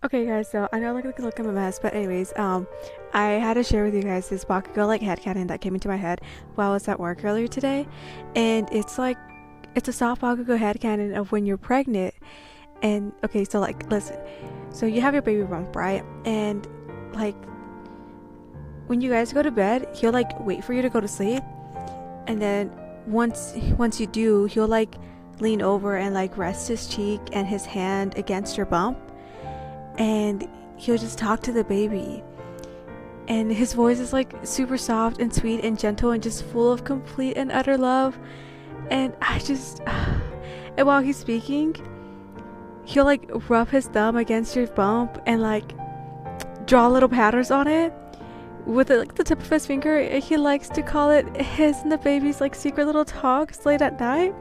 Okay guys, so I know I look I'm a mess, but anyways, I had to share with you guys this bakugo like headcanon that came into my head while I was at work earlier today. And it's a soft bakugo headcanon of when you're pregnant. And okay, so like listen. So you have your baby bump, right? And like when you guys go to bed, he'll like wait for you to go to sleep. And then once you do, he'll like lean over and like rest his cheek and his hand against your bump, and he'll just talk to the baby, and his voice is like super soft and sweet and gentle and just full of complete and utter love. And I just and while he's speaking, he'll like rub his thumb against your bump and like draw little patterns on it with like the tip of his finger. He likes to call it his and the baby's like secret little talks late at night.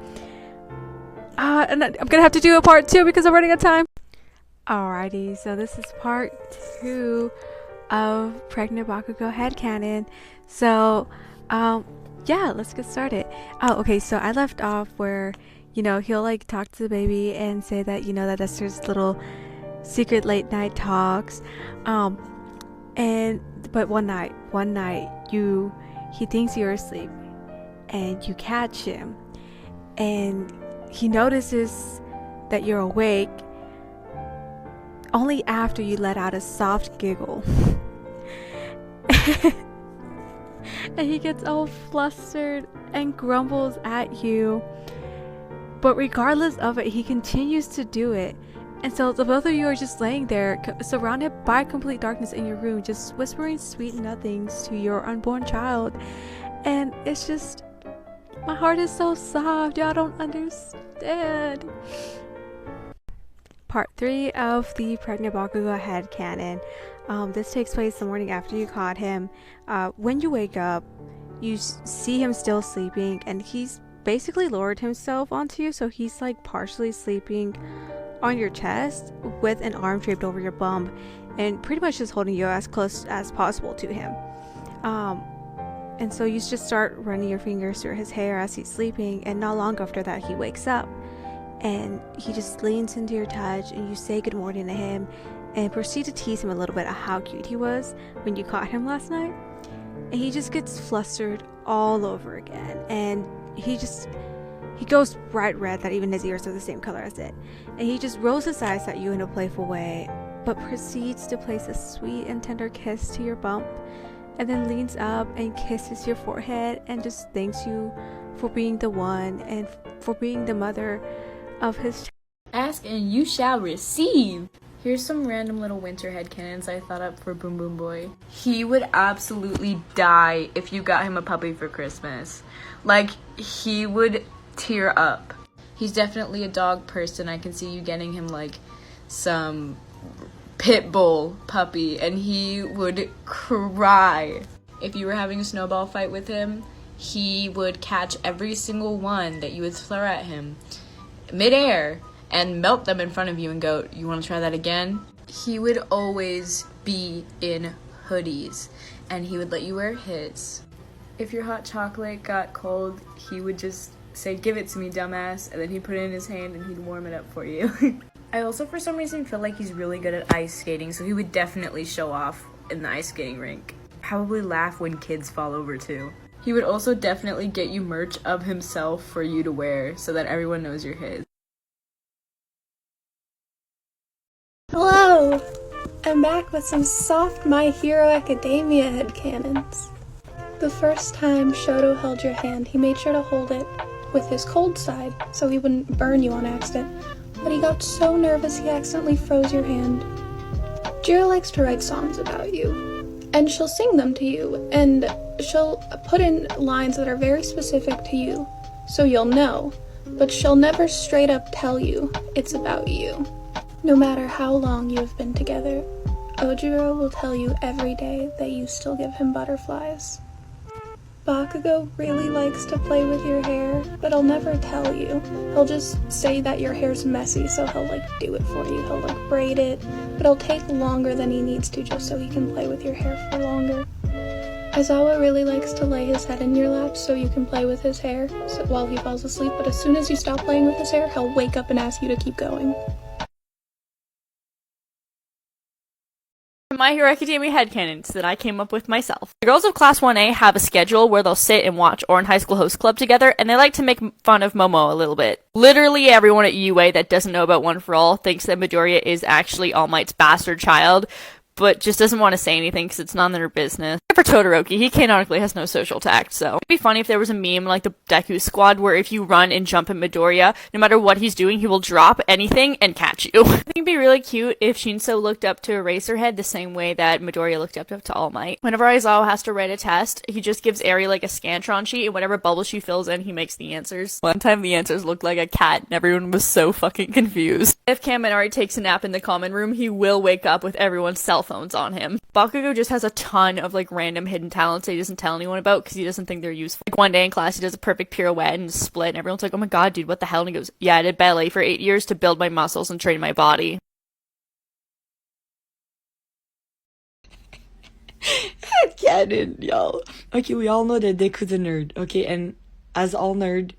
And I'm gonna have to do a part two because I'm running out of time. Alrighty, so this is part 2 of Pregnant Bakugo Headcanon. So, yeah, let's get started. Oh, okay, so I left off where, he'll like talk to the baby and say that, that's his little secret late night talks. But one night, he thinks you're asleep and you catch him, and he notices that you're awake only after you let out a soft giggle. And he gets all flustered and grumbles at you. But regardless of it, he continues to do it. And so the both of you are just laying there, surrounded by complete darkness in your room, just whispering sweet nothings to your unborn child. And it's just, my heart is so soft, y'all don't understand. Part 3 of the Pregnant Bakugo headcanon. This takes place the morning after you caught him. When you wake up, you see him still sleeping, and he's basically lowered himself onto you, so he's like partially sleeping on your chest with an arm draped over your bum, and pretty much just holding you as close as possible to him. And so you just start running your fingers through his hair as he's sleeping, and not long after that he wakes up. And he just leans into your touch, and you say good morning to him and proceed to tease him a little bit of how cute he was when you caught him last night. And he just gets flustered all over again, and he goes bright red that even his ears are the same color as it. And he just rolls his eyes at you in a playful way, but proceeds to place a sweet and tender kiss to your bump, and then leans up and kisses your forehead and just thanks you for being the one and for being the mother of his child. Ask and you shall receive. Here's some random little winter headcanons I thought up for Boom Boom Boy. He would absolutely die if you got him a puppy for Christmas. Like, he would tear up. He's definitely a dog person. I can see you getting him like some pit bull puppy, and he would cry. If you were having a snowball fight with him, he would catch every single one that you would throw at him midair and melt them in front of you and go, "You want to try that again?" He would always be in hoodies, and he would let you wear his. If your hot chocolate got cold, he would just say, "Give it to me, dumbass," and then he'd put it in his hand and he'd warm it up for you. I also, for some reason, feel like he's really good at ice skating, so he would definitely show off in the ice skating rink. Probably laugh when kids fall over, too. He would also definitely get you merch of himself for you to wear so that everyone knows you're his. Hello! I'm back with some soft My Hero Academia headcanons. The first time Shoto held your hand, he made sure to hold it with his cold side so he wouldn't burn you on accident, but he got so nervous he accidentally froze your hand. Jira likes to write songs about you, and she'll sing them to you, and she'll put in lines that are very specific to you, so you'll know, but she'll never straight up tell you it's about you. No matter how long you have been together, Ojiro will tell you every day that you still give him butterflies. Bakugo really likes to play with your hair, but he'll never tell you. He'll just say that your hair's messy, so he'll do it for you. He'll braid it, but it'll take longer than he needs to just so he can play with your hair for longer. Aizawa really likes to lay his head in your lap so you can play with his hair while he falls asleep, but as soon as you stop playing with his hair, he'll wake up and ask you to keep going. My Hero Academia headcanons that I came up with myself. The girls of Class 1A have a schedule where they'll sit and watch Oran High School Host Club together, and they like to make fun of Momo a little bit. Literally everyone at UA that doesn't know about One for All thinks that Midoriya is actually All Might's bastard child, but just doesn't want to say anything because it's none of their business. For Todoroki, he canonically has no social tact, so it'd be funny if there was a meme like the Deku Squad where if you run and jump at Midoriya, no matter what he's doing, he will drop anything and catch you. I think it'd be really cute if Shinso looked up to Eraserhead the same way that Midoriya looked up to All Might. Whenever Aizawa has to write a test, he just gives Eri like a Scantron sheet, and whatever bubble she fills in, he makes the answers. One time the answers looked like a cat, and everyone was so fucking confused. If Kaminari takes a nap in the common room, he will wake up with everyone's cell phones on him. Bakugo just has a ton of like random hidden talents that he doesn't tell anyone about because he doesn't think they're useful. Like one day in class he does a perfect pirouette and split and everyone's like, oh my god dude, what the hell? And he goes, yeah, I did ballet for 8 years to build my muscles and train my body. Headcanon, y'all. Okay, we all know that Deku's a nerd, okay, and as all nerd,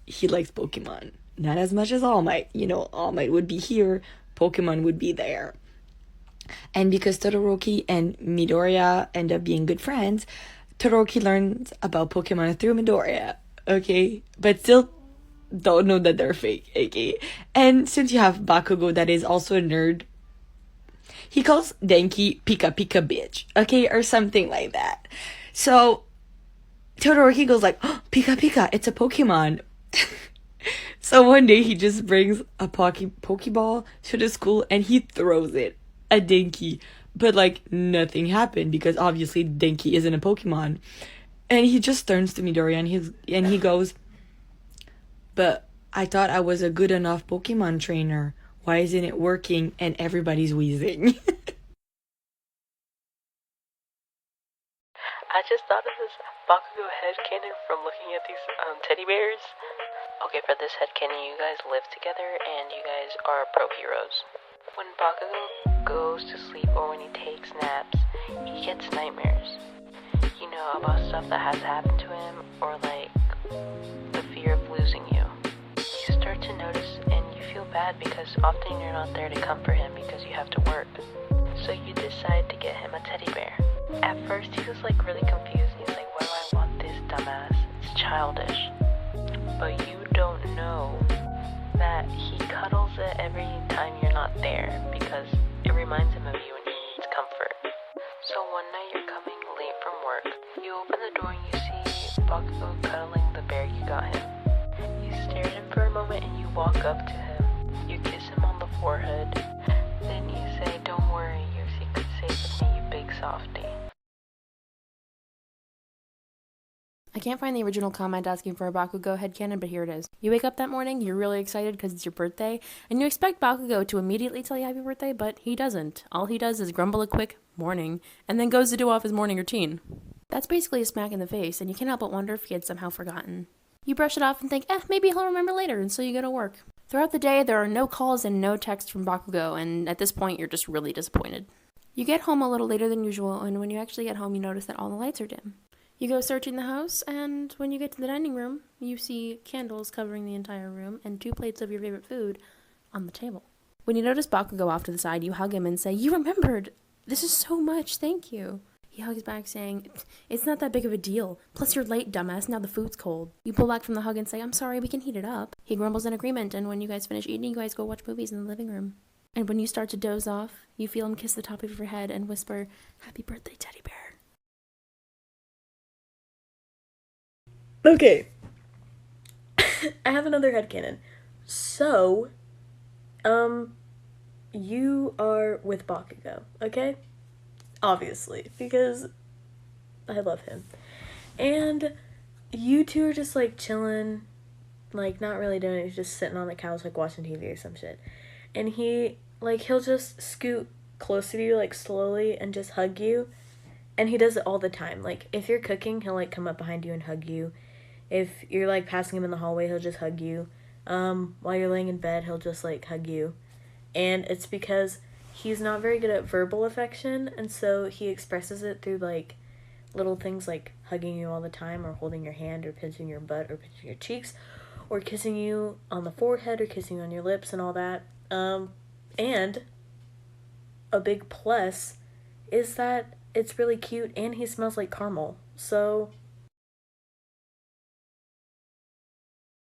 he likes Pokemon. Not as much as All Might. You know, All Might would be here, Pokemon would be there. And because Todoroki and Midoriya end up being good friends, Todoroki learns about Pokemon through Midoriya, okay? But still don't know that they're fake, okay? And since you have Bakugo that is also a nerd, he calls Denki Pika Pika bitch, okay? Or something like that. So Todoroki goes like, oh, Pika Pika, it's a Pokemon. So one day he just brings a Pokeball to the school and he throws it at Denki, but like nothing happened because obviously Denki isn't a Pokemon. And he just turns to Midoriya and he goes, but I thought I was a good enough Pokemon trainer. Why isn't it working? And everybody's wheezing. I just thought of this Bakugo headcanon from looking at these teddy bears. Okay, for this headcanon, you guys live together and you guys are pro heroes. When Bakugo goes to sleep or when he takes naps, he gets nightmares. You know, about stuff that has happened to him or like the fear of losing you. You start to notice and you feel bad because often you're not there to comfort him because you have to work. So you decide to get him a teddy bear. At first he was like really confused. He's like, why do I want this, dumbass? It's childish. But you don't know that he cuddles it every time you're not there because it reminds him of you and he needs comfort. So one night you're coming late from work. You open the door and you see Bakugo cuddling the bear you got him. You stare at him for a moment and you walk up to him. You kiss him on the forehead. Then you say, don't worry, your secret's safe with me, you big softie. I can't find the original comment asking for a Bakugo headcanon, but here it is. You wake up that morning, you're really excited because it's your birthday, and you expect Bakugo to immediately tell you happy birthday, but he doesn't. All he does is grumble a quick morning, and then goes to do off his morning routine. That's basically a smack in the face, and you can't help but wonder if he had somehow forgotten. You brush it off and think, maybe he'll remember later, and so you go to work. Throughout the day, there are no calls and no texts from Bakugo, and at this point, you're just really disappointed. You get home a little later than usual, and when you actually get home, you notice that all the lights are dim. You go searching the house, and when you get to the dining room, you see candles covering the entire room and 2 plates of your favorite food on the table. When you notice Bakugo off to the side, you hug him and say, you remembered! This is so much, thank you! He hugs back saying, it's not that big of a deal. Plus you're late, dumbass, now the food's cold. You pull back from the hug and say, I'm sorry, we can heat it up. He grumbles in agreement, and when you guys finish eating, you guys go watch movies in the living room. And when you start to doze off, you feel him kiss the top of your head and whisper, happy birthday, teddy bear. Okay. I have another headcanon. So, you are with Bakugo, okay? Obviously, because I love him. And you two are just, like, chilling, like, not really doing it, just sitting on the couch, like, watching TV or some shit. And he'll just scoot closer to you, like, slowly, and just hug you. And he does it all the time. Like, if you're cooking, he'll, like, come up behind you and hug you. If you're, like, passing him in the hallway, he'll just hug you. While you're laying in bed, he'll just, like, hug you. And it's because he's not very good at verbal affection, and so he expresses it through, like, little things like hugging you all the time, or holding your hand, or pinching your butt, or pinching your cheeks, or kissing you on the forehead, or kissing you on your lips, and all that. And a big plus is that it's really cute and he smells like caramel. So